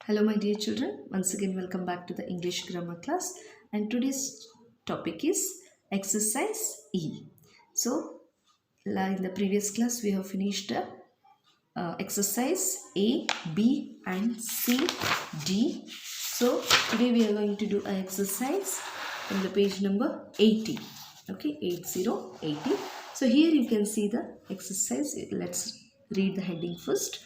Hello, my dear children. Once again, welcome back to the English grammar class. And today's topic is exercise E. So, in the previous class, we have finished exercise A, B, and C, D. So, today we are going to do an exercise from the page number 80. Okay, 80. So, here you can see the exercise. Let's read the heading first.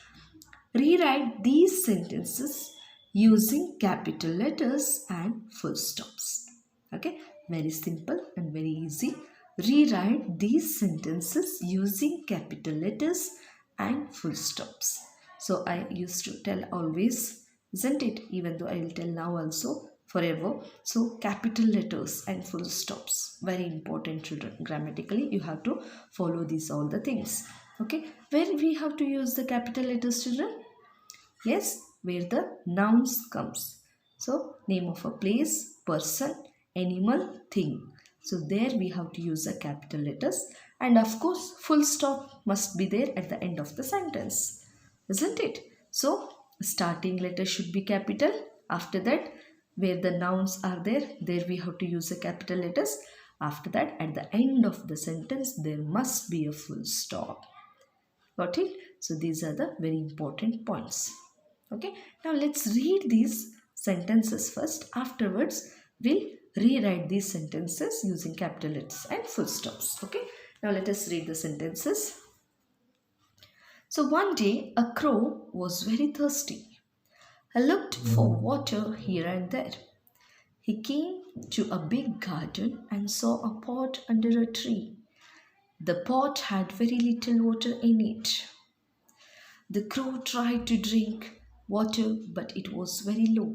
Rewrite these sentences using capital letters and full stops. Okay, very simple and very easy. Rewrite these sentences using capital letters and full stops. So I used to tell always, isn't it? Even though I will tell now also forever. So capital letters and full stops, very important, children. Grammatically, you have to follow these all the things. Okay, where we have to use the capital letters, children? Yes, where the nouns comes. So name of a place, person, animal, thing. So there we have to use the capital letters, and of course full stop must be there at the end of the sentence, isn't it? So starting letter should be capital. After that, where the nouns are there we have to use the capital letters. After that, at the end of the sentence there must be a full stop. Got it? So these are the very important points. Okay, now let's read these sentences first. Afterwards, we'll rewrite these sentences using capital letters and full stops. Okay, now let us read the sentences. So one day a crow was very thirsty. He looked for water here and there. He came to a big garden and saw a pot under a tree. The pot had very little water in it. The crow tried to drink water, but it was very low.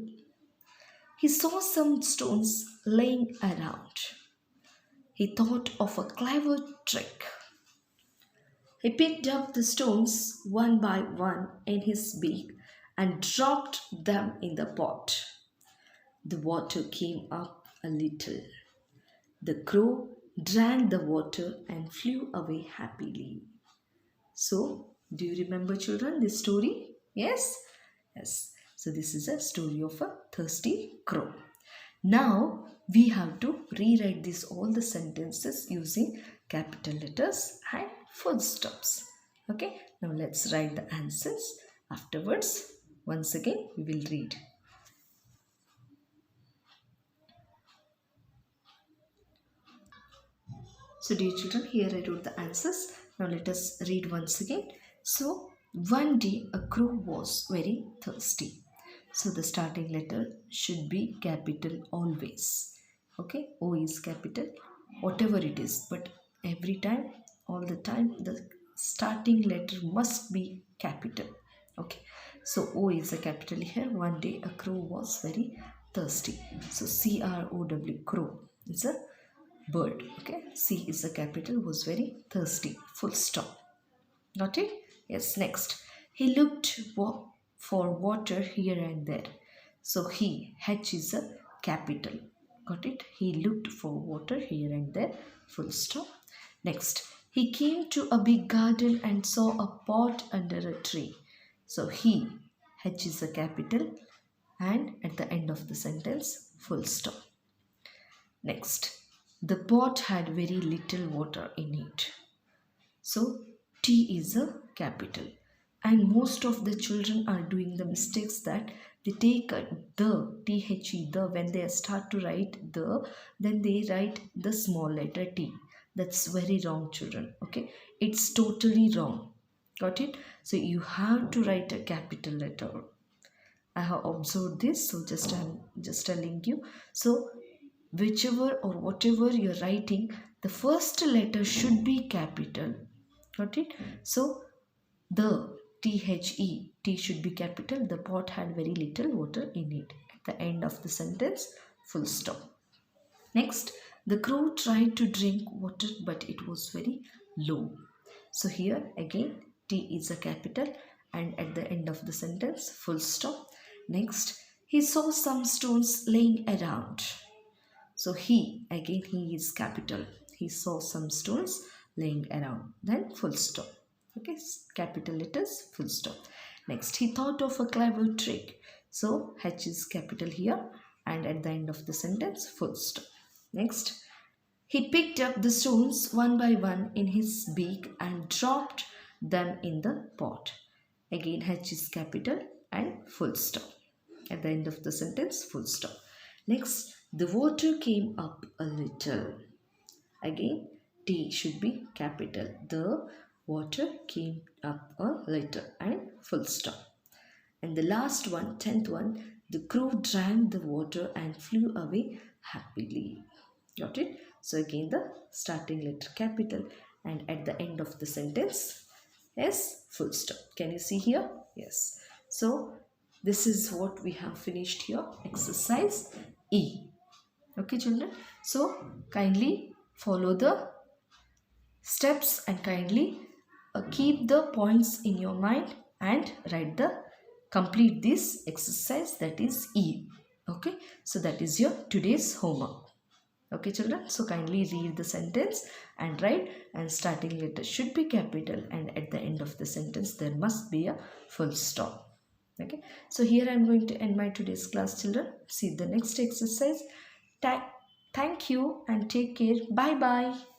He saw some stones laying around. He thought of a clever trick. He picked up the stones one by one in his beak and dropped them in the pot. The water came up a little. The crow drank the water and flew away happily. So, do you remember, children, this story? Yes? Yes. So, this is a story of a thirsty crow. Now, we have to rewrite this all the sentences using capital letters and full stops. Okay. Now, let's write the answers. Afterwards, once again, we will read. So, dear children, here I wrote the answers. Now, let us read once again. So, one day a crow was very thirsty. So, the starting letter should be capital always. Okay, O is capital, whatever it is, but every time, all the time, the starting letter must be capital. Okay, so O is a capital here. One day a crow was very thirsty. So, CROW, crow, is a bird. Okay, C is a capital, was very thirsty, full stop. Got it? Yes. Next, he looked for water here and there. So he, H is a capital. Got it? He looked for water here and there, full stop. Next, he came to a big garden and saw a pot under a tree. So he, H is a capital, and at the end of the sentence, full stop. Next, the pot had very little water in it. So T is a capital. And most of the children are doing the mistakes that they take the, T-H-E, the, when they start to write the, then they write the small letter T. That's very wrong, children. Okay, it's totally wrong. Got it? So you have to write a capital letter. I have observed this, so I'm just telling you. So whichever or whatever you're writing, the first letter should be capital. Got it? So the THE, T should be capital. The pot had very little water in it. At the end of the sentence, full stop. Next, the crow tried to drink water, but it was very low. So here again, T is a capital, and at the end of the sentence, full stop. Next, he saw some stones laying around. So he, again he is capital. He saw some stones laying around. Then full stop. Okay, capital letters, full stop. Next, he thought of a clever trick. So H is capital here, and at the end of the sentence, full stop. Next, he picked up the stones one by one in his beak and dropped them in the pot. Again, H is capital and full stop. At the end of the sentence, full stop. Next, the water came up a little. Again, T should be capital. The water came up a little and full stop. And the last one, 10th one, the crow drank the water and flew away happily. Got it? So again the starting letter capital, and at the end of the sentence is full stop. Can you see here? Yes. So this is what we have finished here. Exercise E. Okay children. So kindly follow the steps and kindly keep the points in your mind and complete this exercise, that is E. Okay. So that is your today's homework. Okay children, so kindly read the sentence and write, and starting letter should be capital, and at the end of the sentence there must be a full stop. Okay, so here I am going to end my today's class children. See the next exercise. Thank you and take care. Bye bye.